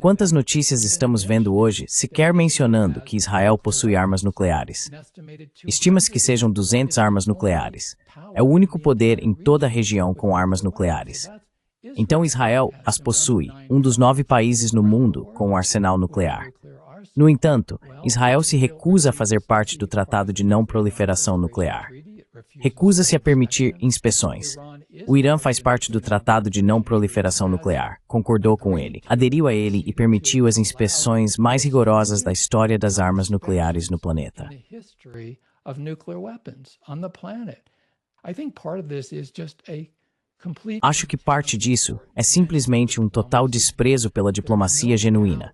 Quantas notícias estamos vendo hoje, sequer mencionando que Israel possui armas nucleares? Estima-se que sejam 200 armas nucleares. É o único poder em toda a região com armas nucleares. Então Israel as possui, um dos 9 países no mundo com um arsenal nuclear. No entanto, Israel se recusa a fazer parte do Tratado de Não Proliferação Nuclear. Recusa-se a permitir inspeções. O Irã faz parte do Tratado de Não Proliferação Nuclear, concordou com ele, aderiu a ele e permitiu as inspeções mais rigorosas da história das armas nucleares no planeta. Acho que parte disso é simplesmente um total desprezo pela diplomacia genuína.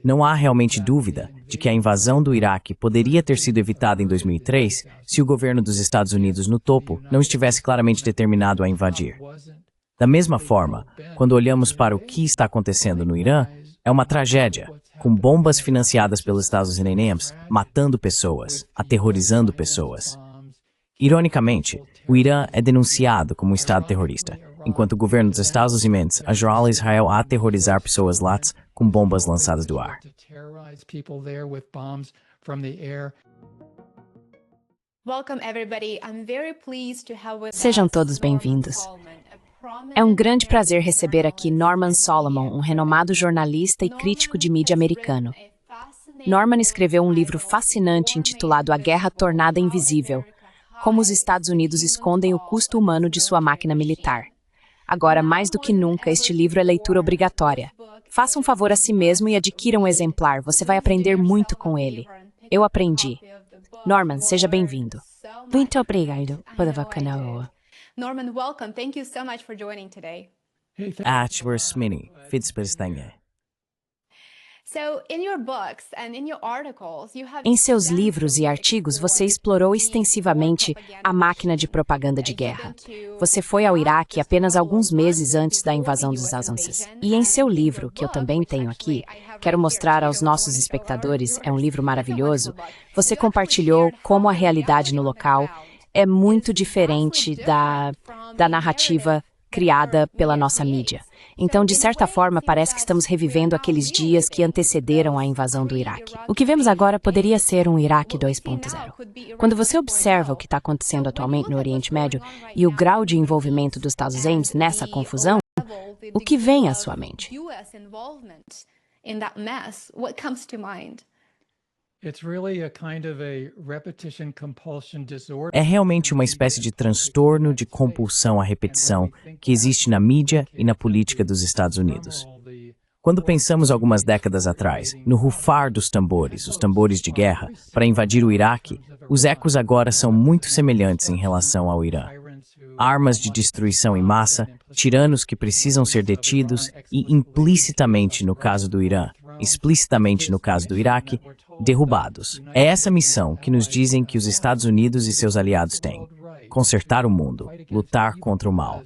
Não há realmente dúvida de que a invasão do Iraque poderia ter sido evitada em 2003 se o governo dos Estados Unidos no topo não estivesse claramente determinado a invadir. Da mesma forma, quando olhamos para o que está acontecendo no Irã, é uma tragédia, com bombas financiadas pelos Estados Unidos matando pessoas, aterrorizando pessoas. Ironicamente, o Irã é denunciado como um Estado terrorista, enquanto o governo dos Estados Unidos ajuda Israel a aterrorizar pessoas lá com bombas lançadas do ar. Sejam todos bem-vindos. É um grande prazer receber aqui Norman Solomon, um renomado jornalista e crítico de mídia americano. Norman escreveu um livro fascinante intitulado A Guerra Tornada Invisível, como os Estados Unidos escondem o custo humano de sua máquina militar. Agora, mais do que nunca, este livro é leitura obrigatória. Faça um favor a si mesmo e adquira um exemplar, você vai aprender muito com ele. Eu aprendi. Norman, seja bem-vindo. Muito obrigado pelo canal. Norman, welcome. Thank you so much for joining today. Smini, Fitzpatrick. Em seus livros e artigos, você explorou extensivamente a máquina de propaganda de guerra. Você foi ao Iraque apenas alguns meses antes da invasão dos Estados Unidos. E em seu livro, que eu também tenho aqui, quero mostrar aos nossos espectadores, é um livro maravilhoso, você compartilhou como a realidade no local é muito diferente da narrativa criada pela nossa mídia. Então, de certa forma, parece que estamos revivendo aqueles dias que antecederam a invasão do Iraque. O que vemos agora poderia ser um Iraque 2.0. Quando você observa o que está acontecendo atualmente no Oriente Médio e o grau de envolvimento dos Estados Unidos nessa confusão, o que vem à sua mente? É realmente uma espécie de transtorno de compulsão à repetição que existe na mídia e na política dos Estados Unidos. Quando pensamos algumas décadas atrás, no rufar dos tambores, os tambores de guerra, para invadir o Iraque, os ecos agora são muito semelhantes em relação ao Irã. Armas de destruição em massa, tiranos que precisam ser detidos e, implicitamente no caso do Irã, explicitamente no caso do Iraque, derrubados. É essa missão que nos dizem que os Estados Unidos e seus aliados têm: consertar o mundo, lutar contra o mal.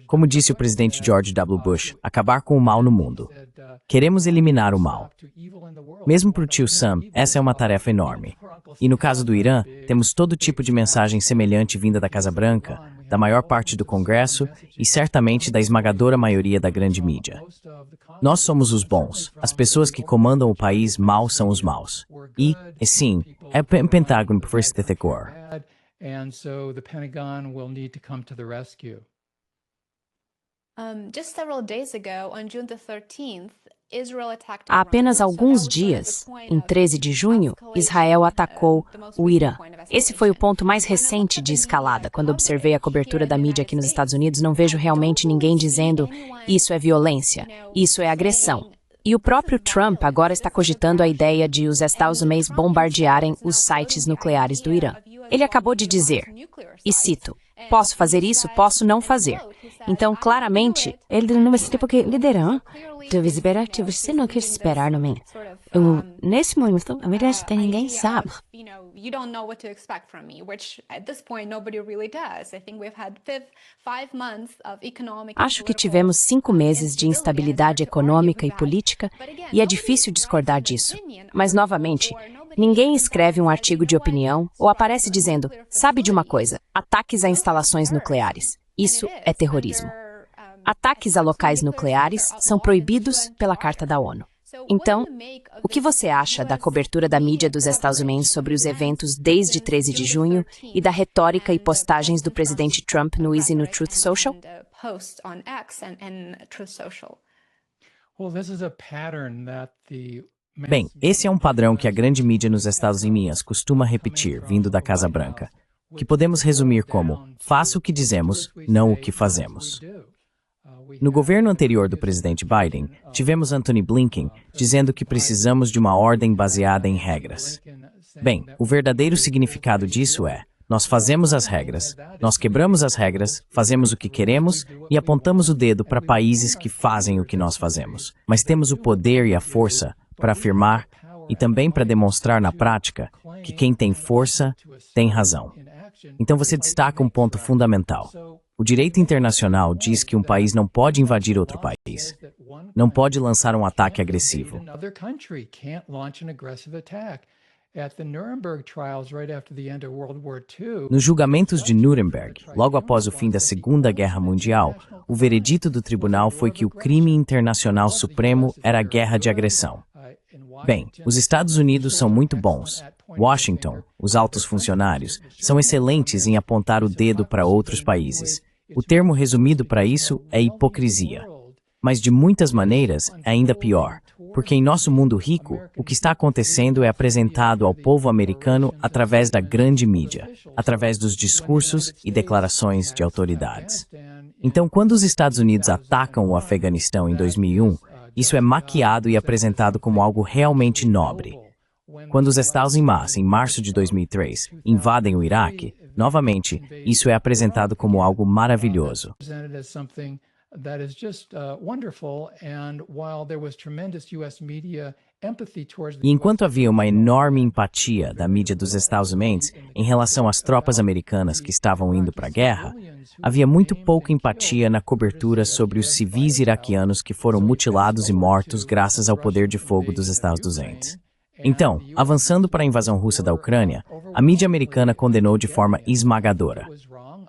Como disse o presidente George W. Bush, acabar com o mal no mundo. Queremos eliminar o mal. Mesmo para o tio Sam, essa é uma tarefa enorme. E no caso do Irã, temos todo tipo de mensagem semelhante vinda da Casa Branca, da maior parte do Congresso e certamente da esmagadora maioria da grande mídia. Nós somos os bons. As pessoas que comandam o país mal são os maus. E sim, é o Pentágono por Cor. Há apenas alguns dias, em 13 de junho, Israel atacou o Irã. Esse foi o ponto mais recente de escalada. Quando observei a cobertura da mídia aqui nos Estados Unidos, não vejo realmente ninguém dizendo isso é violência, isso é agressão. E o próprio Trump agora está cogitando a ideia de os Estados Unidos bombardearem os sites nucleares do Irã. Ele acabou de dizer, e cito, posso fazer isso, posso não fazer. Então, claramente, ele não vai ser porque liderar. Deve esperar que você não quer esperar no meio. Nesse momento, a verdade é ninguém sabe. Acho que tivemos 5 meses de instabilidade econômica e política e é difícil discordar disso. Mas, novamente, ninguém escreve um artigo de opinião ou aparece dizendo, sabe de uma coisa, ataques a instalações nucleares. Isso é terrorismo. Ataques a locais nucleares são proibidos pela Carta da ONU. Então, o que você acha da cobertura da mídia dos Estados Unidos sobre os eventos desde 13 de junho e da retórica e postagens do presidente Trump no X e no Truth Social? Bem, esse é um padrão que a grande mídia nos Estados Unidos costuma repetir, vindo da Casa Branca, que podemos resumir como: faça o que dizemos, não o que fazemos. No governo anterior do presidente Biden, tivemos Antony Blinken dizendo que precisamos de uma ordem baseada em regras. Bem, o verdadeiro significado disso é: nós fazemos as regras, nós quebramos as regras, fazemos o que queremos e apontamos o dedo para países que fazem o que nós fazemos. Mas temos o poder e a força para afirmar e também para demonstrar na prática que quem tem força tem razão. Então você destaca um ponto fundamental. O direito internacional diz que um país não pode invadir outro país, não pode lançar um ataque agressivo. Nos julgamentos de Nuremberg, logo após o fim da Segunda Guerra Mundial, o veredito do tribunal foi que o crime internacional supremo era a guerra de agressão. Bem, os Estados Unidos são muito bons. Washington, os altos funcionários, são excelentes em apontar o dedo para outros países. O termo resumido para isso é hipocrisia. Mas de muitas maneiras é ainda pior, porque em nosso mundo rico, o que está acontecendo é apresentado ao povo americano através da grande mídia, através dos discursos e declarações de autoridades. Então, quando os Estados Unidos atacam o Afeganistão em 2001, isso é maquiado e apresentado como algo realmente nobre. Quando os Estados Unidos, em março de 2003, invadem o Iraque, novamente, isso é apresentado como algo maravilhoso. E enquanto havia uma enorme empatia da mídia dos Estados Unidos em relação às tropas americanas que estavam indo para a guerra, havia muito pouca empatia na cobertura sobre os civis iraquianos que foram mutilados e mortos graças ao poder de fogo dos Estados Unidos. Então, avançando para a invasão russa da Ucrânia, a mídia americana condenou de forma esmagadora.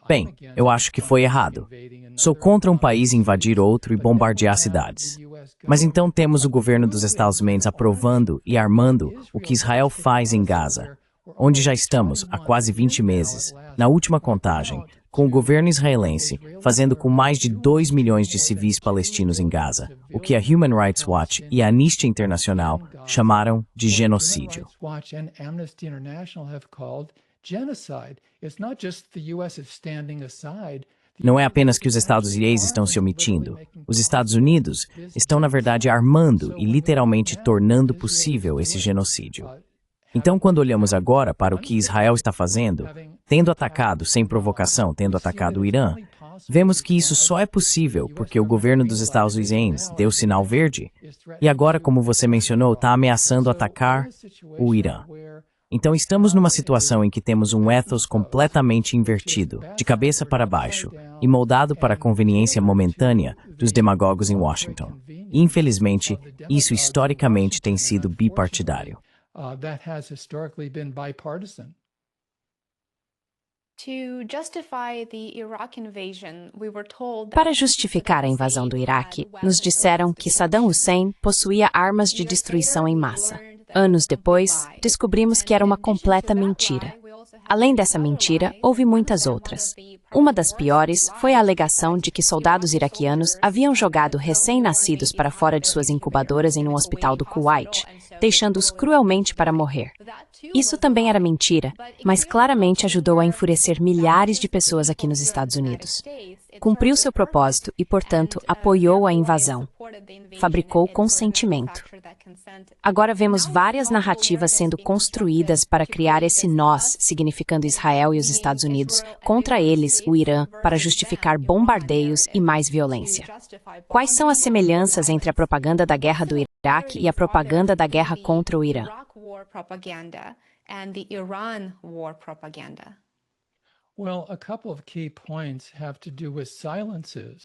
Bem, eu acho que foi errado. Sou contra um país invadir outro e bombardear cidades. Mas então temos o governo dos Estados Unidos aprovando e armando o que Israel faz em Gaza, onde já estamos há quase 20 meses, na última contagem, com o governo israelense fazendo com mais de 2 milhões de civis palestinos em Gaza, o que a Human Rights Watch e a Anistia Internacional chamaram de genocídio. Não é apenas que os Estados Unidos estão se omitindo. Os Estados Unidos estão, na verdade, armando e literalmente tornando possível esse genocídio. Então, quando olhamos agora para o que Israel está fazendo, tendo atacado, sem provocação, tendo atacado o Irã, vemos que isso só é possível porque o governo dos Estados Unidos deu sinal verde e agora, como você mencionou, está ameaçando atacar o Irã. Então estamos numa situação em que temos um ethos completamente invertido, de cabeça para baixo, e moldado para a conveniência momentânea dos demagogos em Washington. E, infelizmente, isso historicamente tem sido bipartidário. Para justificar a invasão do Iraque, nos disseram que Saddam Hussein possuía armas de destruição em massa. Anos depois, descobrimos que era uma completa mentira. Além dessa mentira, houve muitas outras. Uma das piores foi a alegação de que soldados iraquianos haviam jogado recém-nascidos para fora de suas incubadoras em um hospital do Kuwait, deixando-os cruelmente para morrer. Isso também era mentira, mas claramente ajudou a enfurecer milhares de pessoas aqui nos Estados Unidos. Cumpriu seu propósito e, portanto, apoiou a invasão. Fabricou consentimento. Agora vemos várias narrativas sendo construídas para criar esse nós, significando Israel e os Estados Unidos, contra eles, o Irã, para justificar bombardeios e mais violência. Quais são as semelhanças entre a propaganda da guerra do Iraque e a propaganda da guerra contra o Irã?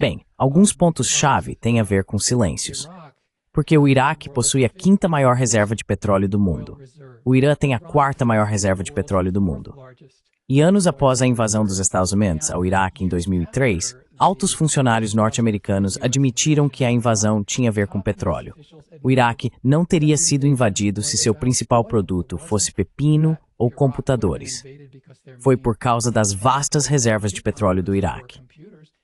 Bem, alguns pontos-chave têm a ver com silêncios. Porque o Iraque possui a 5ª maior reserva de petróleo do mundo. O Irã tem a 4ª maior reserva de petróleo do mundo. E anos após a invasão dos Estados Unidos ao Iraque em 2003, altos funcionários norte-americanos admitiram que a invasão tinha a ver com petróleo. O Iraque não teria sido invadido se seu principal produto fosse pepino ou computadores. Foi por causa das vastas reservas de petróleo do Iraque.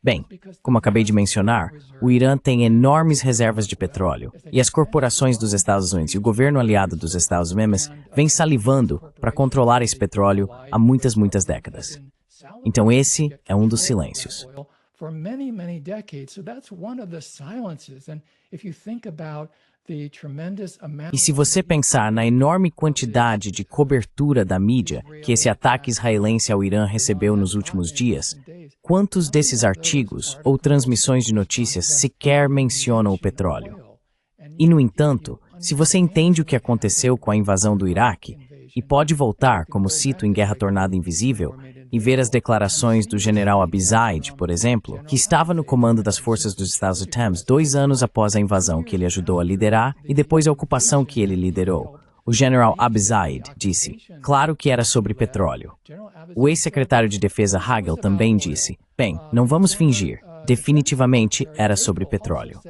Bem, como acabei de mencionar, o Irã tem enormes reservas de petróleo e as corporações dos Estados Unidos e o governo aliado dos Estados Unidos vêm salivando para controlar esse petróleo há muitas décadas. Então esse é um dos silêncios. E se você pensar na enorme quantidade de cobertura da mídia que esse ataque israelense ao Irã recebeu nos últimos dias, quantos desses artigos ou transmissões de notícias sequer mencionam o petróleo? E, no entanto, se você entende o que aconteceu com a invasão do Iraque, e pode voltar, como cito em Guerra Tornada Invisível, e ver as declarações do general Abizaid, por exemplo, que estava no comando das forças dos Estados Unidos 2 anos após a invasão que ele ajudou a liderar e depois a ocupação que ele liderou. O general Abizaid disse, claro que era sobre petróleo. O ex-secretário de Defesa Hagel também disse, bem, não vamos fingir, definitivamente era sobre petróleo.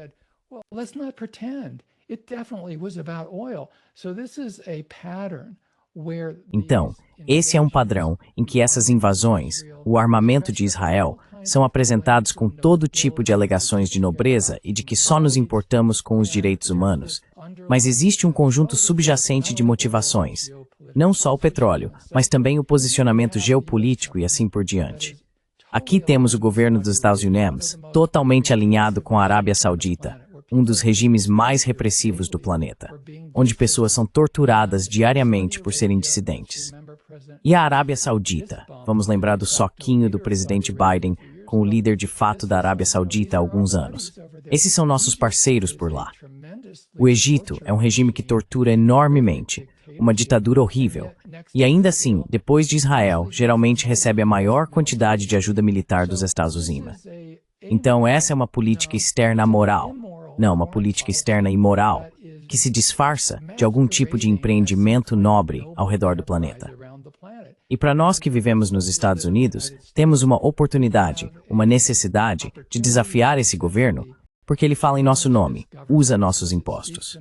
Então, esse é um padrão em que essas invasões, o armamento de Israel, são apresentados com todo tipo de alegações de nobreza e de que só nos importamos com os direitos humanos. Mas existe um conjunto subjacente de motivações, não só o petróleo, mas também o posicionamento geopolítico e assim por diante. Aqui temos o governo dos Estados Unidos, totalmente alinhado com a Arábia Saudita, um dos regimes mais repressivos do planeta, onde pessoas são torturadas diariamente por serem dissidentes. E a Arábia Saudita, vamos lembrar do soquinho do presidente Biden com o líder de fato da Arábia Saudita há alguns anos. Esses são nossos parceiros por lá. O Egito é um regime que tortura enormemente, uma ditadura horrível, e ainda assim, depois de Israel, geralmente recebe a maior quantidade de ajuda militar dos Estados Unidos. Então essa é uma política externa moral. Não, uma política externa imoral, que se disfarça de algum tipo de empreendimento nobre ao redor do planeta. E para nós que vivemos nos Estados Unidos, temos uma oportunidade, uma necessidade de desafiar esse governo, porque ele fala em nosso nome, usa nossos impostos.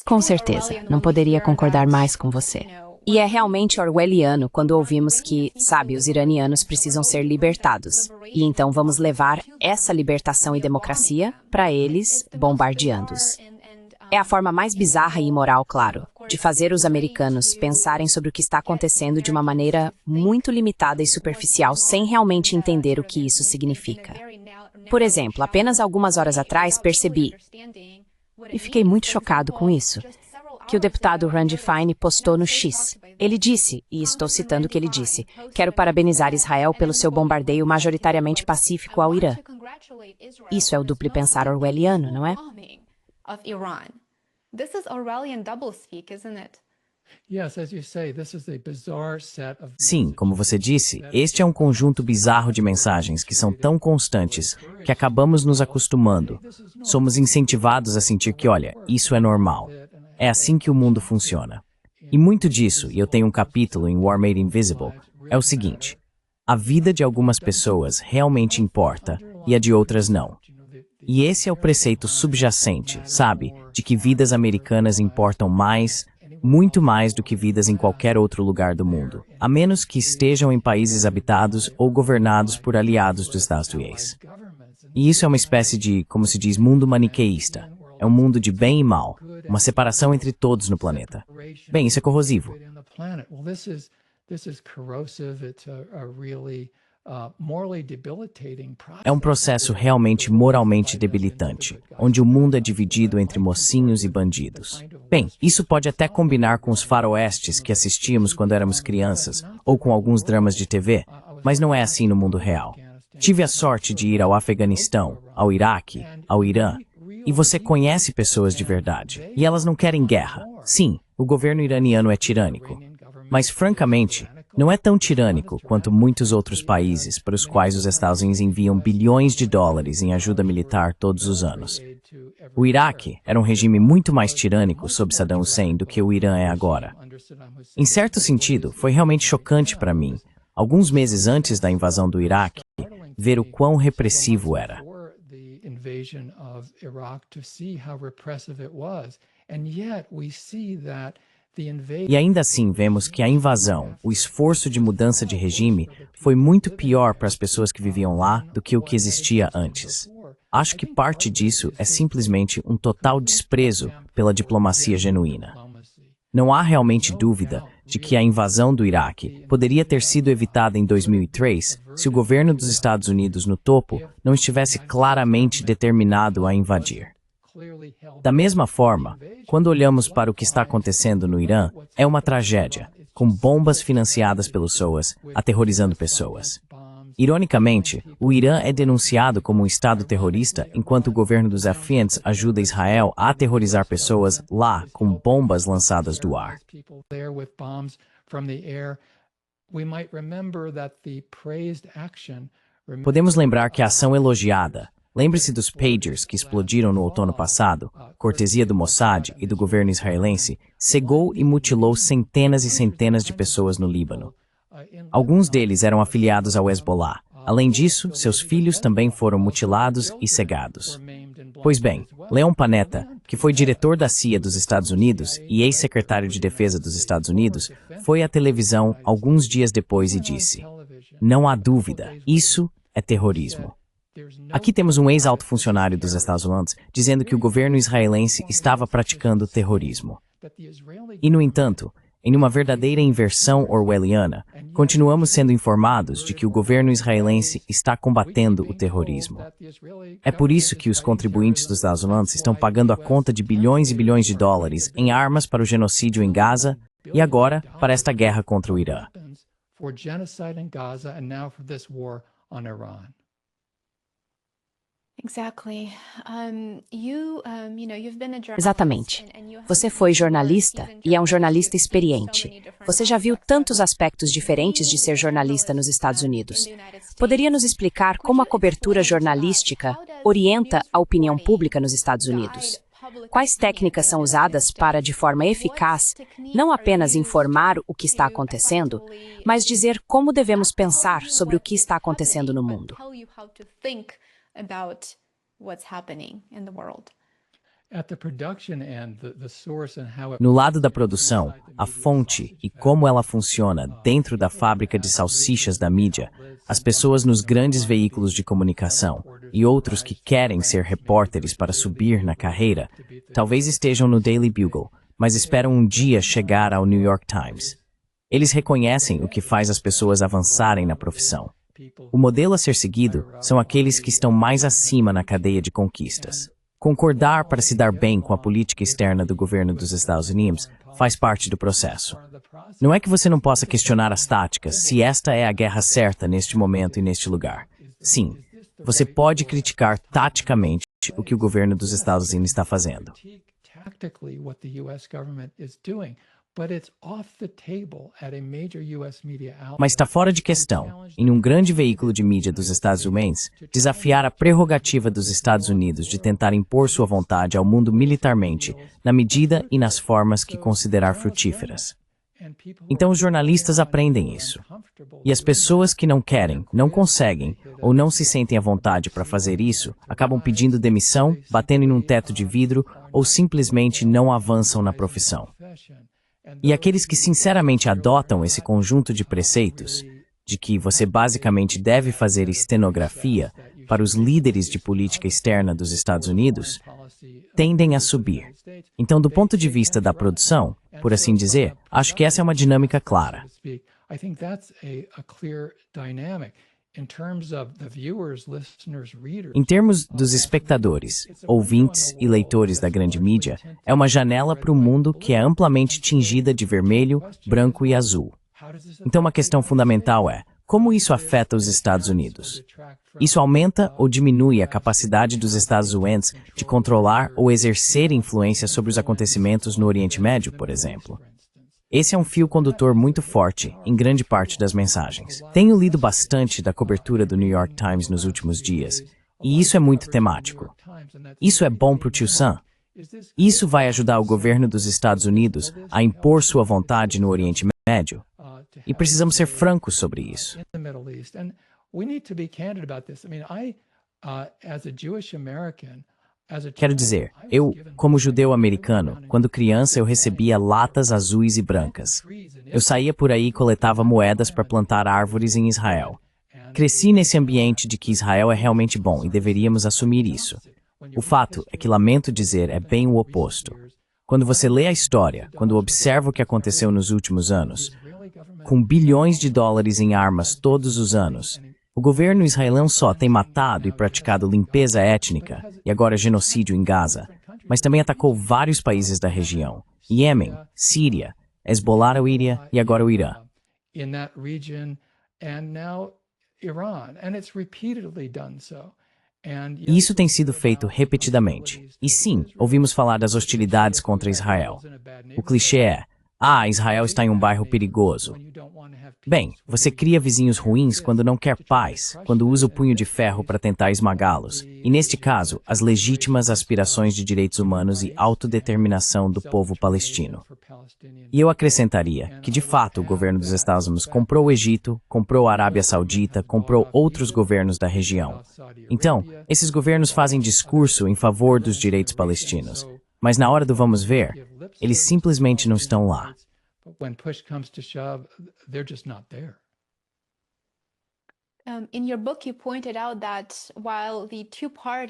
Com certeza, não poderia concordar mais com você. E é realmente orwelliano quando ouvimos que, sabe, os iranianos precisam ser libertados. E então vamos levar essa libertação e democracia para eles, bombardeando-os. É a forma mais bizarra e imoral, claro, de fazer os americanos pensarem sobre o que está acontecendo de uma maneira muito limitada e superficial, sem realmente entender o que isso significa. Por exemplo, apenas algumas horas atrás percebi, e fiquei muito chocado com isso, que o deputado Randy Fine postou no X. Ele disse, e estou citando o que ele disse, quero parabenizar Israel pelo seu bombardeio majoritariamente pacífico ao Irã. Isso é o duplo pensar orwelliano, não é? This is Orwellian doublespeak, isn't it? Sim, como você disse, este é um conjunto bizarro de mensagens que são tão constantes que acabamos nos acostumando. Somos incentivados a sentir que, olha, isso é normal. É assim que o mundo funciona. E muito disso, e eu tenho um capítulo em War Made Invisible, é o seguinte: a vida de algumas pessoas realmente importa e a de outras não. E esse é o preceito subjacente, sabe, de que vidas americanas importam mais, muito mais do que vidas em qualquer outro lugar do mundo, a menos que estejam em países habitados ou governados por aliados dos Estados Unidos. E isso é uma espécie de, como se diz, mundo maniqueísta. É um mundo de bem e mal, uma separação entre todos no planeta. Bem, isso é corrosivo. É um processo realmente moralmente debilitante, onde o mundo é dividido entre mocinhos e bandidos. Bem, isso pode até combinar com os faroestes que assistíamos quando éramos crianças, ou com alguns dramas de TV, mas não é assim no mundo real. Tive a sorte de ir ao Afeganistão, ao Iraque, ao Irã, e você conhece pessoas de verdade, e elas não querem guerra. Sim, o governo iraniano é tirânico, mas francamente, Não é tão tirânico quanto muitos outros países para os quais os Estados Unidos enviam bilhões de dólares em ajuda militar todos os anos. O Iraque era um regime muito mais tirânico sob Saddam Hussein do que o Irã é agora. Em certo sentido, foi realmente chocante para mim, alguns meses antes da invasão do Iraque, ver o quão repressivo era. E ainda assim vemos que a invasão, o esforço de mudança de regime, foi muito pior para as pessoas que viviam lá do que o que existia antes. Acho que parte disso é simplesmente um total desprezo pela diplomacia genuína. Não há realmente dúvida de que a invasão do Iraque poderia ter sido evitada em 2003 se o governo dos Estados Unidos no topo não estivesse claramente determinado a invadir. Da mesma forma, quando olhamos para o que está acontecendo no Irã, é uma tragédia, com bombas financiadas pelos SOAS, aterrorizando pessoas. Ironicamente, o Irã é denunciado como um estado terrorista, enquanto o governo dos Afins ajuda Israel a aterrorizar pessoas lá com bombas lançadas do ar. Podemos lembrar que a ação elogiada, lembre-se dos pagers que explodiram no outono passado, cortesia do Mossad e do governo israelense, cegou e mutilou centenas e centenas de pessoas no Líbano. Alguns deles eram afiliados ao Hezbollah. Além disso, seus filhos também foram mutilados e cegados. Pois bem, Leon Panetta, que foi diretor da CIA dos Estados Unidos e ex-secretário de Defesa dos Estados Unidos, foi à televisão alguns dias depois e disse: "Não há dúvida, isso é terrorismo." Aqui temos um ex-alto funcionário dos Estados Unidos dizendo que o governo israelense estava praticando terrorismo. E, no entanto, em uma verdadeira inversão orwelliana, continuamos sendo informados de que o governo israelense está combatendo o terrorismo. É por isso que os contribuintes dos Estados Unidos estão pagando a conta de bilhões e bilhões de dólares em armas para o genocídio em Gaza e agora para esta guerra contra o Irã. Exatamente. Você foi jornalista e é um jornalista experiente. Você já viu tantos aspectos diferentes de ser jornalista nos Estados Unidos. Poderia nos explicar como a cobertura jornalística orienta a opinião pública nos Estados Unidos? Quais técnicas são usadas para, de forma eficaz, não apenas informar o que está acontecendo, mas dizer como devemos pensar sobre o que está acontecendo no mundo? About what's happening in the world. No lado da produção, a fonte e como ela funciona dentro da fábrica de salsichas da mídia, as pessoas nos grandes veículos de comunicação e outros que querem ser repórteres para subir na carreira, talvez estejam no Daily Bugle, mas esperam um dia chegar ao New York Times. Eles reconhecem o que faz as pessoas avançarem na profissão. O modelo a ser seguido são aqueles que estão mais acima na cadeia de conquistas. Concordar para se dar bem com a política externa do governo dos Estados Unidos faz parte do processo. Não é que você não possa questionar as táticas se esta é a guerra certa neste momento e neste lugar. Sim, você pode criticar taticamente o que o governo dos Estados Unidos está fazendo. Mas está fora de questão, em um grande veículo de mídia dos Estados Unidos, desafiar a prerrogativa dos Estados Unidos de tentar impor sua vontade ao mundo militarmente, na medida e nas formas que considerar frutíferas. Então os jornalistas aprendem isso. E as pessoas que não querem, não conseguem, ou não se sentem à vontade para fazer isso, acabam pedindo demissão, batendo em um teto de vidro, ou simplesmente não avançam na profissão. E aqueles que sinceramente adotam esse conjunto de preceitos, de que você basicamente deve fazer estenografia para os líderes de política externa dos Estados Unidos, tendem a subir. Então, do ponto de vista da produção, por assim dizer, acho que essa é uma dinâmica clara. Em termos dos espectadores, ouvintes e leitores da grande mídia, é uma janela para o mundo que é amplamente tingida de vermelho, branco e azul. Então uma questão fundamental é, como isso afeta os Estados Unidos? Isso aumenta ou diminui a capacidade dos Estados Unidos de controlar ou exercer influência sobre os acontecimentos no Oriente Médio, por exemplo? Esse é um fio condutor muito forte em grande parte das mensagens. Tenho lido bastante da cobertura do New York Times nos últimos dias, e isso é muito temático. Isso é bom para o tio Sam? Isso vai ajudar o governo dos Estados Unidos a impor sua vontade no Oriente Médio? E precisamos ser francos sobre isso. Quero dizer, eu, como judeu americano, quando criança eu recebia latas azuis e brancas. Eu saía por aí e coletava moedas para plantar árvores em Israel. Cresci nesse ambiente de que Israel é realmente bom e deveríamos assumir isso. O fato é que, lamento dizer, é bem o oposto. Quando você lê a história, quando observa o que aconteceu nos últimos anos, com bilhões de dólares em armas todos os anos, o governo israelense só tem matado e praticado limpeza étnica e agora genocídio em Gaza, mas também atacou vários países da região: Iêmen, Síria, Hezbollah e agora o Irã. E isso tem sido feito repetidamente. E sim, ouvimos falar das hostilidades contra Israel. O clichê é: Israel está em um bairro perigoso. Bem, você cria vizinhos ruins quando não quer paz, quando usa o punho de ferro para tentar esmagá-los, e neste caso, as legítimas aspirações de direitos humanos e autodeterminação do povo palestino. E eu acrescentaria que, de fato, o governo dos Estados Unidos comprou o Egito, comprou a Arábia Saudita, comprou outros governos da região. Então, esses governos fazem discurso em favor dos direitos palestinos, mas na hora do vamos ver, eles simplesmente não estão lá.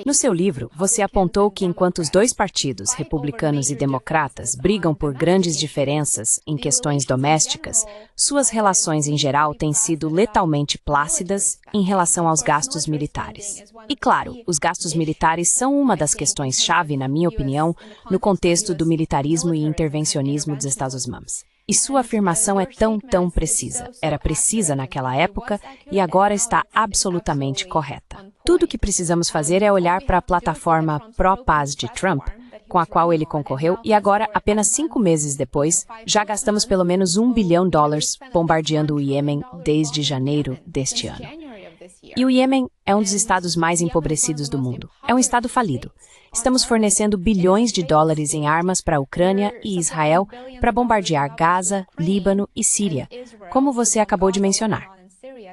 No seu livro, você apontou que enquanto os dois partidos, republicanos e democratas, brigam por grandes diferenças em questões domésticas, suas relações em geral têm sido letalmente plácidas em relação aos gastos militares. E claro, os gastos militares são uma das questões-chave, na minha opinião, no contexto do militarismo e intervencionismo dos Estados Unidos. E sua afirmação é tão precisa. Era precisa naquela época e agora está absolutamente correta. Tudo o que precisamos fazer é olhar para a plataforma pró-paz de Trump, com a qual ele concorreu, e agora, apenas 5 meses depois, já gastamos pelo menos $1 bilhão bombardeando o Iêmen desde janeiro deste ano. E o Iêmen é um dos estados mais empobrecidos do mundo. É um estado falido. Estamos fornecendo bilhões de dólares em armas para a Ucrânia e Israel para bombardear Gaza, Líbano e Síria, como você acabou de mencionar.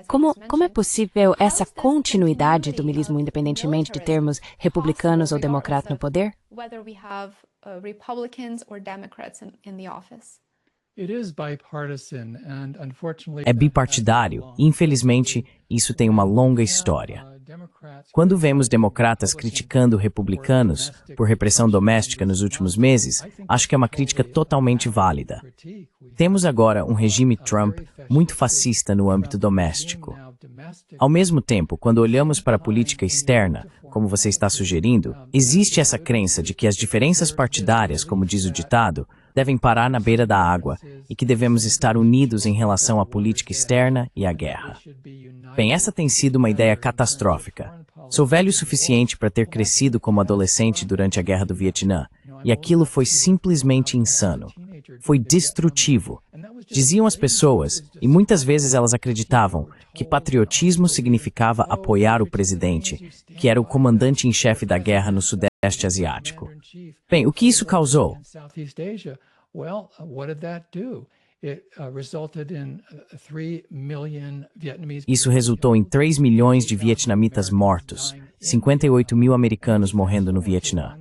Como é possível essa continuidade do milismo independentemente de termos republicanos ou democratas no poder? É bipartidário e, infelizmente, isso tem uma longa história. Quando vemos democratas criticando republicanos por repressão doméstica nos últimos meses, acho que é uma crítica totalmente válida. Temos agora um regime Trump muito fascista no âmbito doméstico. Ao mesmo tempo, quando olhamos para a política externa, como você está sugerindo, existe essa crença de que as diferenças partidárias, como diz o ditado, devem parar na beira da água e que devemos estar unidos em relação à política externa e à guerra. Bem, essa tem sido uma ideia catastrófica. Sou velho o suficiente para ter crescido como adolescente durante a Guerra do Vietnã, e aquilo foi simplesmente insano. Foi destrutivo. Diziam as pessoas, e muitas vezes elas acreditavam, que patriotismo significava apoiar o presidente, que era o comandante em chefe da guerra no Sudeste Asiático. Bem, o que isso causou? Isso resultou em 3 milhões de vietnamitas mortos, 58 mil americanos morrendo no Vietnã.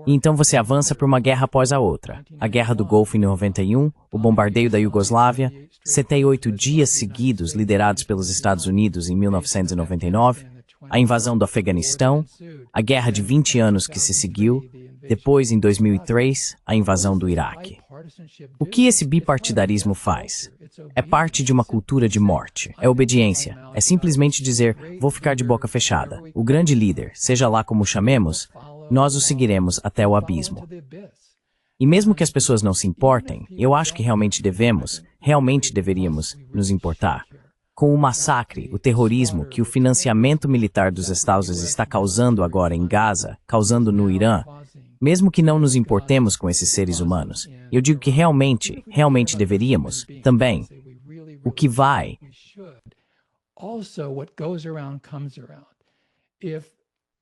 E então você avança por uma guerra após a outra. A Guerra do Golfo em 91, o bombardeio da Iugoslávia, 78 dias seguidos liderados pelos Estados Unidos em 1999, a invasão do Afeganistão, a guerra de 20 anos que se seguiu, depois, em 2003, a invasão do Iraque. O que esse bipartidarismo faz? É parte de uma cultura de morte. É obediência. É simplesmente dizer, vou ficar de boca fechada. O grande líder, seja lá como o chamemos, nós o seguiremos até o abismo. E mesmo que as pessoas não se importem, eu acho que realmente deveríamos nos importar. Com o massacre, o terrorismo que o financiamento militar dos Estados Unidos está causando agora em Gaza, causando no Irã, mesmo que não nos importemos com esses seres humanos, eu digo que realmente deveríamos, também, o que vai. Also, what goes around comes around. If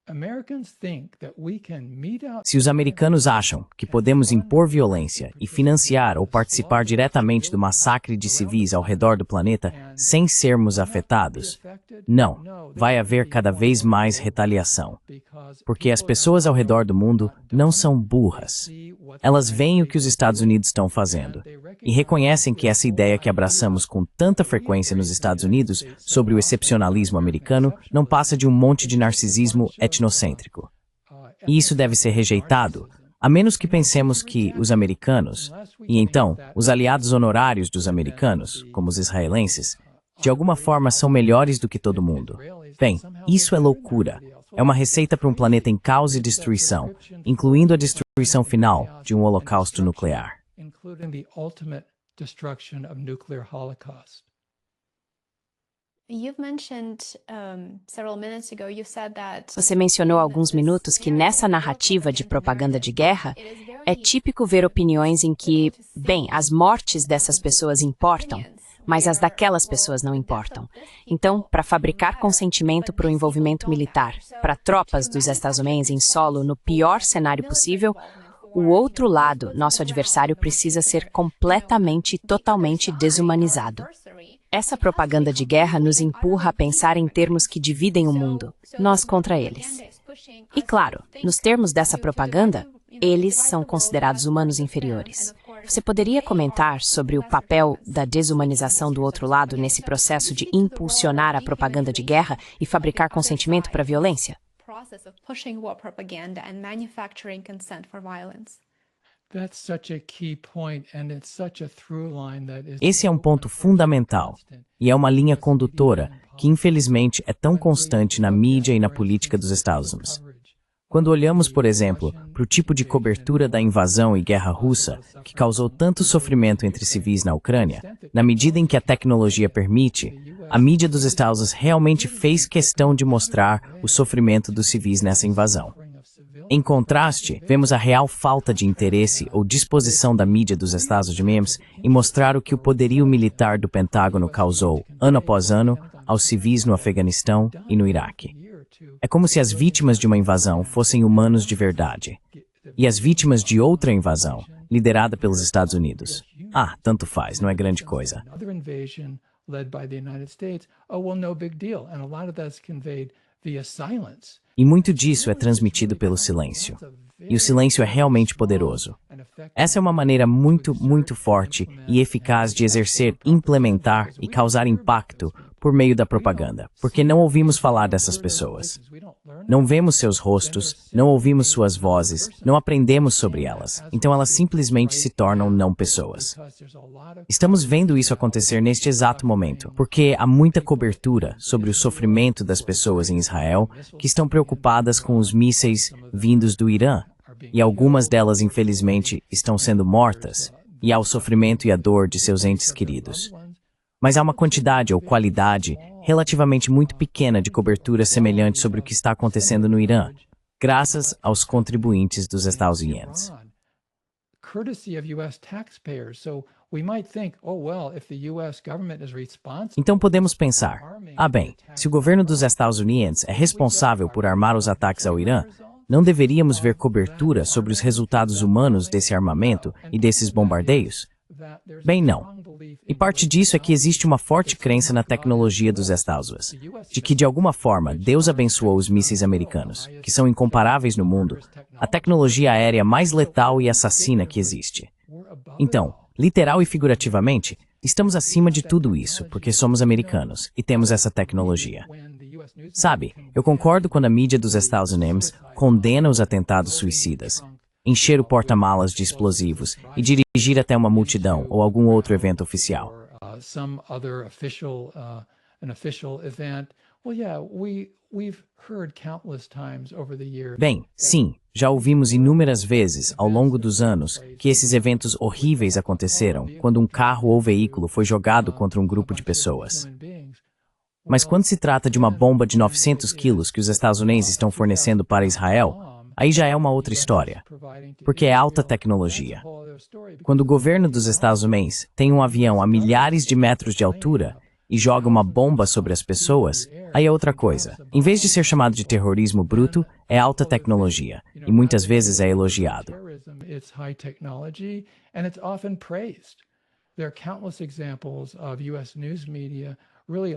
Americans think that we can mete out Se os americanos acham que podemos impor violência e financiar ou participar diretamente do massacre de civis ao redor do planeta sem sermos afetados, não, vai haver cada vez mais retaliação. Porque as pessoas ao redor do mundo não são burras. Elas veem o que os Estados Unidos estão fazendo e reconhecem que essa ideia que abraçamos com tanta frequência nos Estados Unidos sobre o excepcionalismo americano não passa de um monte de narcisismo etnocêntrico. E isso deve ser rejeitado, a menos que pensemos que os americanos, e então os aliados honorários dos americanos, como os israelenses, de alguma forma são melhores do que todo mundo. Bem, isso é loucura. É uma receita para um planeta em caos e destruição, incluindo a destruição final de um holocausto nuclear. including the ultimate destruction of nuclear holocaust. You've mentioned several minutes ago, you said that Você mencionou há alguns minutos que nessa narrativa de propaganda de guerra, é típico ver opiniões em que, bem, as mortes dessas pessoas importam, mas as daquelas pessoas não importam. Então, para fabricar consentimento para o envolvimento militar, para tropas dos Estados Unidos em solo no pior cenário possível, o outro lado, nosso adversário, precisa ser completamente e totalmente desumanizado. Essa propaganda de guerra nos empurra a pensar em termos que dividem o mundo, nós contra eles. E claro, nos termos dessa propaganda, eles são considerados humanos inferiores. Você poderia comentar sobre o papel da desumanização do outro lado nesse processo de impulsionar a propaganda de guerra e fabricar consentimento para a violência? process of pushing war propaganda and manufacturing consent for violence. That's such a key point, and it's such a through line that is Esse é um ponto fundamental, e é uma linha condutora que infelizmente é tão constante na mídia e na política dos Estados Unidos. Quando olhamos, por exemplo, para o tipo de cobertura da invasão e guerra russa, que causou tanto sofrimento entre civis na Ucrânia, na medida em que a tecnologia permite, a mídia dos Estados Unidos realmente fez questão de mostrar o sofrimento dos civis nessa invasão. Em contraste, vemos a real falta de interesse ou disposição da mídia dos Estados Unidos em mostrar o que o poderio militar do Pentágono causou, ano após ano, aos civis no Afeganistão e no Iraque. É como se as vítimas de uma invasão fossem humanos de verdade. E as vítimas de outra invasão, liderada pelos Estados Unidos. Ah, tanto faz, não é grande coisa. another invasion led by the United States. Oh, well, no big deal. And a lot of that's conveyed via silence. E muito disso é transmitido pelo silêncio. E o silêncio é realmente poderoso. Essa é uma maneira muito forte e eficaz de exercer, implementar e causar impacto por meio da propaganda, porque não ouvimos falar dessas pessoas. Não vemos seus rostos, não ouvimos suas vozes, não aprendemos sobre elas, então elas simplesmente se tornam não pessoas. Estamos vendo isso acontecer neste exato momento, porque há muita cobertura sobre o sofrimento das pessoas em Israel que estão preocupadas com os mísseis vindos do Irã, e algumas delas, infelizmente, estão sendo mortas, e ao sofrimento e à dor de seus entes queridos. Mas há uma quantidade ou qualidade relativamente muito pequena de cobertura semelhante sobre o que está acontecendo no Irã, graças aos contribuintes dos Estados Unidos. Courtesy of US taxpayers. So we might think, oh, well, if the US government is responsible. Então podemos pensar, bem, se o governo dos Estados Unidos é responsável por armar os ataques ao Irã, não deveríamos ver cobertura sobre os resultados humanos desse armamento e desses bombardeios? Bem, não. E parte disso é que existe uma forte crença na tecnologia dos Estados Unidos, de que de alguma forma Deus abençoou os mísseis americanos, que são incomparáveis no mundo, a tecnologia aérea mais letal e assassina que existe. Então, literal e figurativamente, estamos acima de tudo isso, porque somos americanos e temos essa tecnologia. Sabe, eu concordo quando a mídia dos Estados Unidos condena os atentados suicidas, encher o porta-malas de explosivos e dirigir até uma multidão ou algum outro evento oficial. Some other an official event. Well, yeah, we've heard countless times over the years. Bem, sim, já ouvimos inúmeras vezes ao longo dos anos que esses eventos horríveis aconteceram quando um carro ou veículo foi jogado contra um grupo de pessoas. Mas quando se trata de uma bomba de 900 quilos que os estadunidenses estão fornecendo para Israel, aí já é uma outra história, porque é alta tecnologia. Quando o governo dos Estados Unidos tem um avião a milhares de metros de altura e joga uma bomba sobre as pessoas, aí é outra coisa. Em vez de ser chamado de terrorismo bruto, é alta tecnologia, e muitas vezes é elogiado.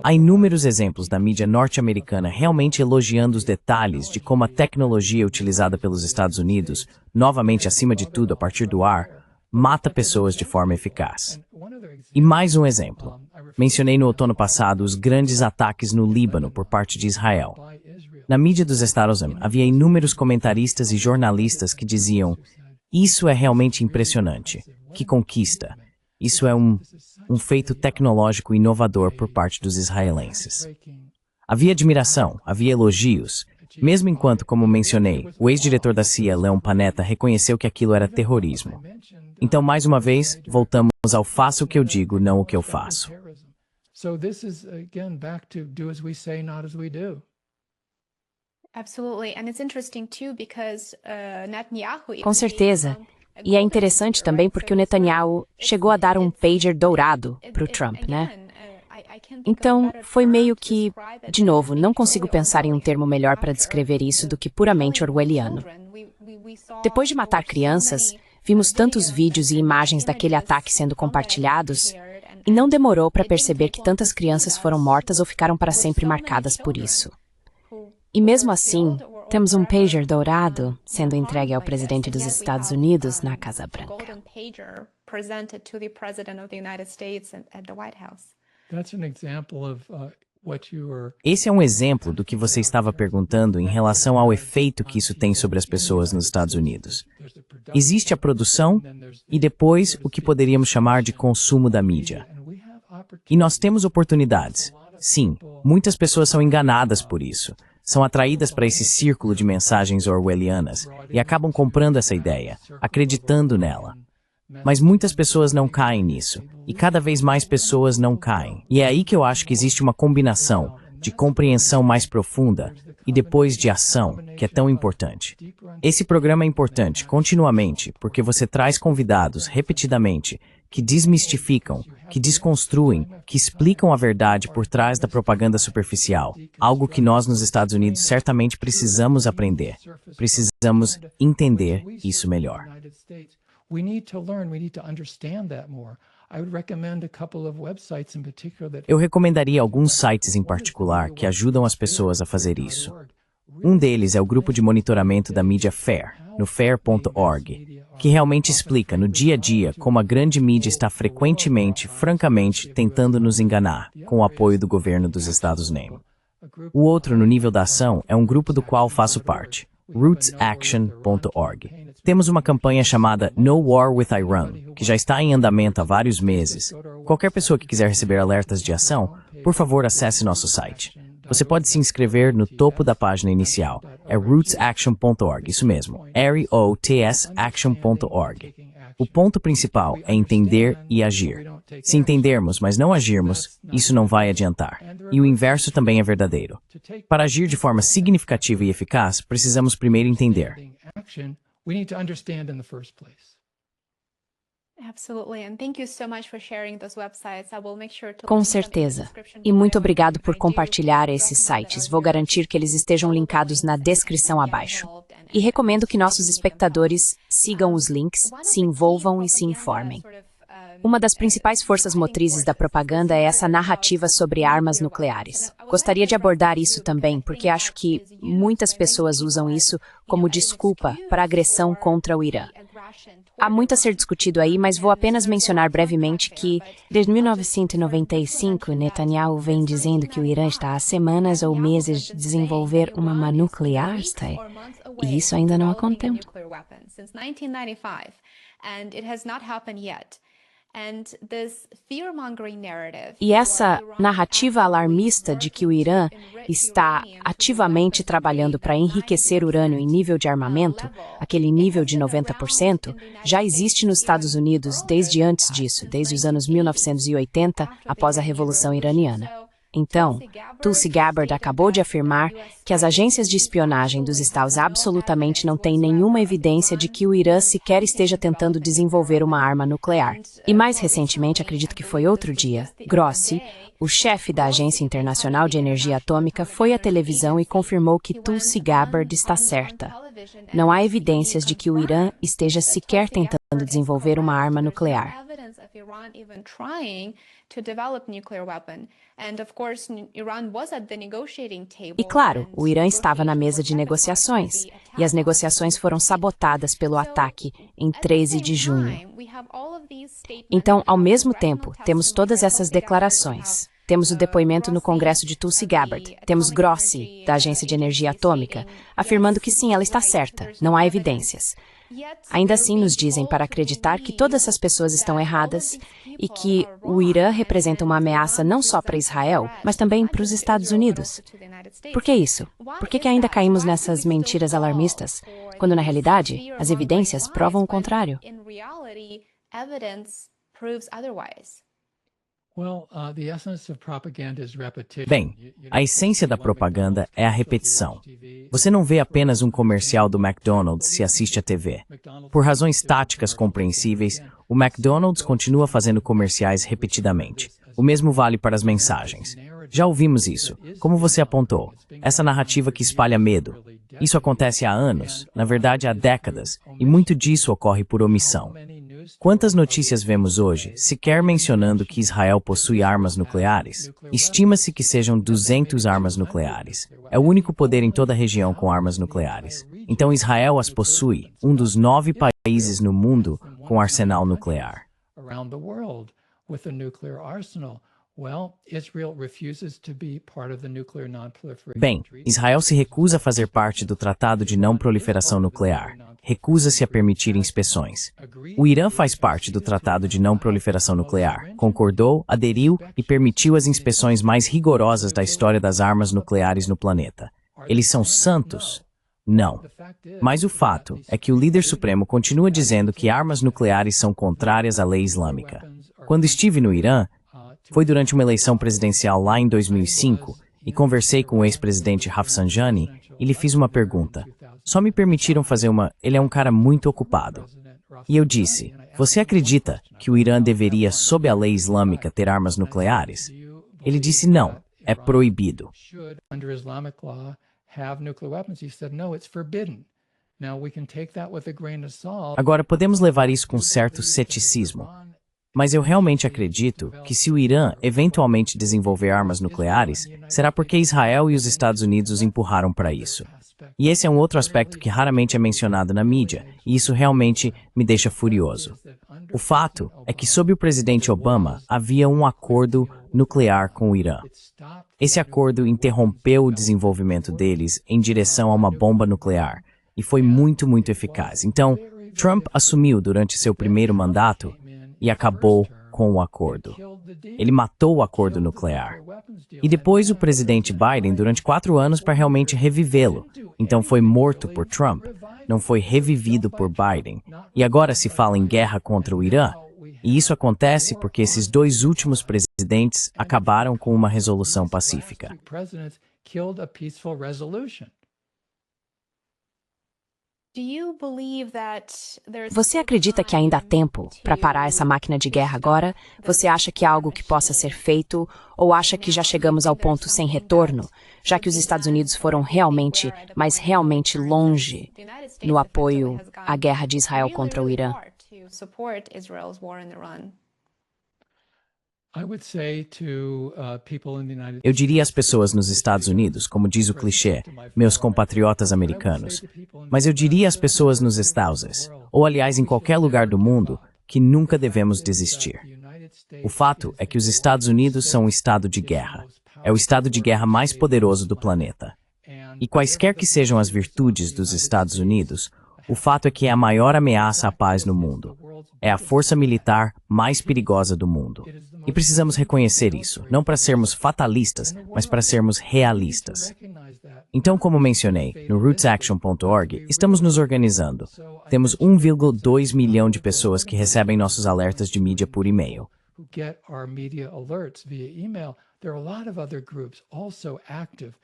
Há inúmeros exemplos da mídia norte-americana realmente elogiando os detalhes de como a tecnologia utilizada pelos Estados Unidos, novamente acima de tudo a partir do ar, mata pessoas de forma eficaz. E mais um exemplo. Mencionei no outono passado os grandes ataques no Líbano por parte de Israel. Na mídia dos Estados Unidos havia inúmeros comentaristas e jornalistas que diziam: "Isso é realmente impressionante. Que conquista. Isso é um feito tecnológico inovador por parte dos israelenses." Havia admiração, havia elogios, mesmo enquanto, como mencionei, o ex-diretor da CIA, Leon Panetta, reconheceu que aquilo era terrorismo. Então, mais uma vez, voltamos ao faço o que eu digo, não o que eu faço. Com certeza. E é interessante também porque o Netanyahu chegou a dar um pager dourado para o Trump, né? Então, foi meio que, de novo, não consigo pensar em um termo melhor para descrever isso do que puramente orwelliano. Depois de matar crianças, vimos tantos vídeos e imagens daquele ataque sendo compartilhados, e não demorou para perceber que tantas crianças foram mortas ou ficaram para sempre marcadas por isso. E mesmo assim, temos um pager dourado sendo entregue ao presidente dos Estados Unidos na Casa Branca. Esse é um exemplo do que você estava perguntando em relação ao efeito que isso tem sobre as pessoas nos Estados Unidos. Existe a produção e depois o que poderíamos chamar de consumo da mídia. E nós temos oportunidades. Sim, muitas pessoas são enganadas por isso. São atraídas para esse círculo de mensagens orwellianas e acabam comprando essa ideia, acreditando nela. Mas muitas pessoas não caem nisso, e cada vez mais pessoas não caem. E é aí que eu acho que existe uma combinação de compreensão mais profunda e depois de ação, que é tão importante. Esse programa é importante continuamente, porque você traz convidados repetidamente que desmistificam, que desconstruem, que explicam a verdade por trás da propaganda superficial, algo que nós nos Estados Unidos certamente precisamos aprender. Precisamos entender isso melhor. Eu recomendaria alguns sites em particular que ajudam as pessoas a fazer isso. Um deles é o grupo de monitoramento da mídia FAIR, no fair.org, que realmente explica no dia a dia como a grande mídia está frequentemente, francamente, tentando nos enganar, com o apoio do governo dos Estados Unidos. O outro, no nível da ação, é um grupo do qual faço parte, rootsaction.org. Temos uma campanha chamada No War with Iran, que já está em andamento há vários meses. Qualquer pessoa que quiser receber alertas de ação, por favor, acesse nosso site. Você pode se inscrever no topo da página inicial. É rootsaction.org, isso mesmo, ROTSaction.org. O ponto principal é entender e agir. Se entendermos, mas não agirmos, isso não vai adiantar. E o inverso também é verdadeiro. Para agir de forma significativa e eficaz, precisamos primeiro entender. Com certeza. E muito obrigado por compartilhar esses sites. Vou garantir que eles estejam linkados na descrição abaixo. E recomendo que nossos espectadores sigam os links, se envolvam e se informem. Uma das principais forças motrizes da propaganda é essa narrativa sobre armas nucleares. Gostaria de abordar isso também, porque acho que muitas pessoas usam isso como desculpa para a agressão contra o Irã. Há muito a ser discutido aí, mas vou apenas mencionar brevemente que, desde 1995, Netanyahu vem dizendo que o Irã está há semanas ou meses de desenvolver uma arma nuclear, e isso ainda não aconteceu. E essa narrativa alarmista de que o Irã está ativamente trabalhando para enriquecer urânio em nível de armamento, aquele nível de 90%, já existe nos Estados Unidos desde antes disso, desde os anos 1980, após a Revolução Iraniana. Então, Tulsi Gabbard acabou de afirmar que as agências de espionagem dos Estados absolutamente não têm nenhuma evidência de que o Irã sequer esteja tentando desenvolver uma arma nuclear. E mais recentemente, acredito que foi outro dia, Grossi, o chefe da Agência Internacional de Energia Atômica, foi à televisão e confirmou que Tulsi Gabbard está certa. Não há evidências de que o Irã esteja sequer tentando desenvolver uma arma nuclear. E claro, o Irã estava na mesa de negociações, e as negociações foram sabotadas pelo ataque em 13 de junho. Então, ao mesmo tempo, temos todas essas declarações. Temos o depoimento no Congresso de Tulsi Gabbard. Temos Grossi, da Agência de Energia Atômica, afirmando que sim, ela está certa, não há evidências. Ainda assim, nos dizem para acreditar que todas essas pessoas estão erradas e que o Irã representa uma ameaça não só para Israel, mas também para os Estados Unidos. Por que isso? Por que ainda caímos nessas mentiras alarmistas, quando na realidade as evidências provam o contrário? Bem, a essência da propaganda é a repetição. Você não vê apenas um comercial do McDonald's se assiste à TV. Por razões táticas compreensíveis, o McDonald's continua fazendo comerciais repetidamente. O mesmo vale para as mensagens. Já ouvimos isso, como você apontou, essa narrativa que espalha medo. Isso acontece há anos, na verdade há décadas, e muito disso ocorre por omissão. Quantas notícias vemos hoje, sequer mencionando que Israel possui armas nucleares? Estima-se que sejam 200 armas nucleares. É o único poder em toda a região com armas nucleares. Então Israel as possui, um dos 9 países no mundo com arsenal nuclear. Bem, Israel se recusa a fazer parte do Tratado de Não Proliferação Nuclear. Recusa-se a permitir inspeções. O Irã faz parte do Tratado de Não Proliferação Nuclear, concordou, aderiu e permitiu as inspeções mais rigorosas da história das armas nucleares no planeta. Eles são santos? Não. Mas o fato é que o líder supremo continua dizendo que armas nucleares são contrárias à lei islâmica. Quando estive no Irã, foi durante uma eleição presidencial lá em 2005 e conversei com o ex-presidente Rafsanjani e lhe fiz uma pergunta. Só me permitiram fazer uma... Ele é um cara muito ocupado. E eu disse, você acredita que o Irã deveria, sob a lei islâmica, ter armas nucleares? Ele disse não, é proibido. Agora, podemos levar isso com certo ceticismo. Mas eu realmente acredito que se o Irã eventualmente desenvolver armas nucleares, será porque Israel e os Estados Unidos os empurraram para isso. E esse é um outro aspecto que raramente é mencionado na mídia, e isso realmente me deixa furioso. O fato é que sob o presidente Obama havia um acordo nuclear com o Irã. Esse acordo interrompeu o desenvolvimento deles em direção a uma bomba nuclear, e foi muito, muito eficaz. Então, Trump assumiu durante seu primeiro mandato e acabou com o acordo. Ele matou o acordo nuclear. E depois o presidente Biden durante 4 anos para realmente revivê-lo. Então foi morto por Trump, não foi revivido por Biden. E agora se fala em guerra contra o Irã. E isso acontece porque esses 2 últimos presidentes acabaram com uma resolução pacífica. Você acredita que ainda há tempo para parar essa máquina de guerra agora? Você acha que há algo que possa ser feito? Ou acha que já chegamos ao ponto sem retorno, já que os Estados Unidos foram realmente, mas realmente longe no apoio à guerra de Israel contra o Irã? Eu diria às pessoas nos Estados Unidos, como diz o clichê, meus compatriotas americanos, mas eu diria às pessoas nos Estados, ou aliás em qualquer lugar do mundo, que nunca devemos desistir. O fato é que os Estados Unidos são um estado de guerra. É o estado de guerra mais poderoso do planeta. E quaisquer que sejam as virtudes dos Estados Unidos, o fato é que é a maior ameaça à paz no mundo. É a força militar mais perigosa do mundo. E precisamos reconhecer isso, não para sermos fatalistas, mas para sermos realistas. Então, como mencionei, no rootsaction.org, estamos nos organizando. Temos 1,2 milhão de pessoas que recebem nossos alertas de mídia por e-mail. there are a lot of other groups also active.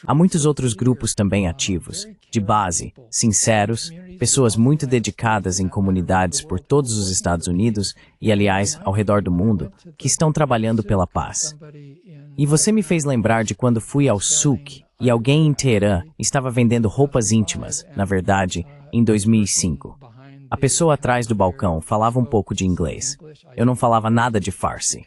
Há muitos outros grupos também ativos, de base, sinceros, pessoas muito dedicadas em comunidades por todos os Estados Unidos e, aliás, ao redor do mundo, que estão trabalhando pela paz. E você me fez lembrar de quando fui ao souk e alguém em Teherã estava vendendo roupas íntimas, na verdade, em 2005. A pessoa atrás do balcão falava um pouco de inglês. Eu não falava nada de Farsi.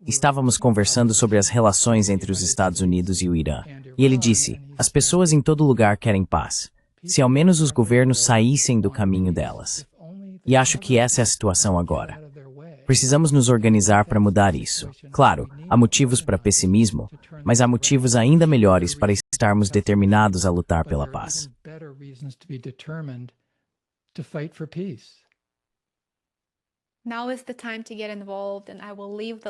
Estávamos conversando sobre as relações entre os Estados Unidos e o Irã. E ele disse, as pessoas em todo lugar querem paz. Se ao menos os governos saíssem do caminho delas. E acho que essa é a situação agora. Precisamos nos organizar para mudar isso. Claro, há motivos para pessimismo, mas há motivos ainda melhores para estarmos determinados a lutar pela paz.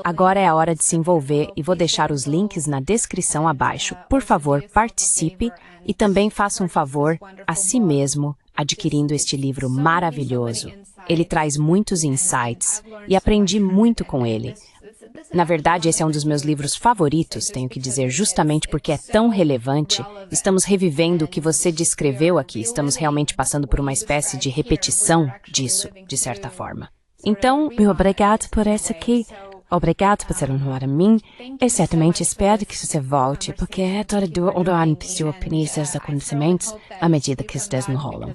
Agora é a hora de se envolver e vou deixar os links na descrição abaixo. Por favor, participe e também faça um favor a si mesmo adquirindo este livro maravilhoso. Ele traz muitos insights e aprendi muito com ele. Na verdade, esse é um dos meus livros favoritos, tenho que dizer, justamente porque é tão relevante. Estamos revivendo o que você descreveu aqui, estamos realmente passando por uma espécie de repetição disso, de certa forma. Então, Obrigado por esse aqui. Obrigado por ser honrado a mim. E certamente espero que você volte, porque é todo honrando seu opinião e acontecimentos à medida que se desenrolam.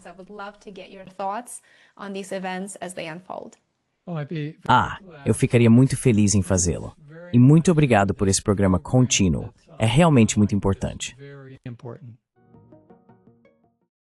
Eu ficaria muito feliz em fazê-lo. E muito obrigado por esse programa contínuo. É realmente muito importante.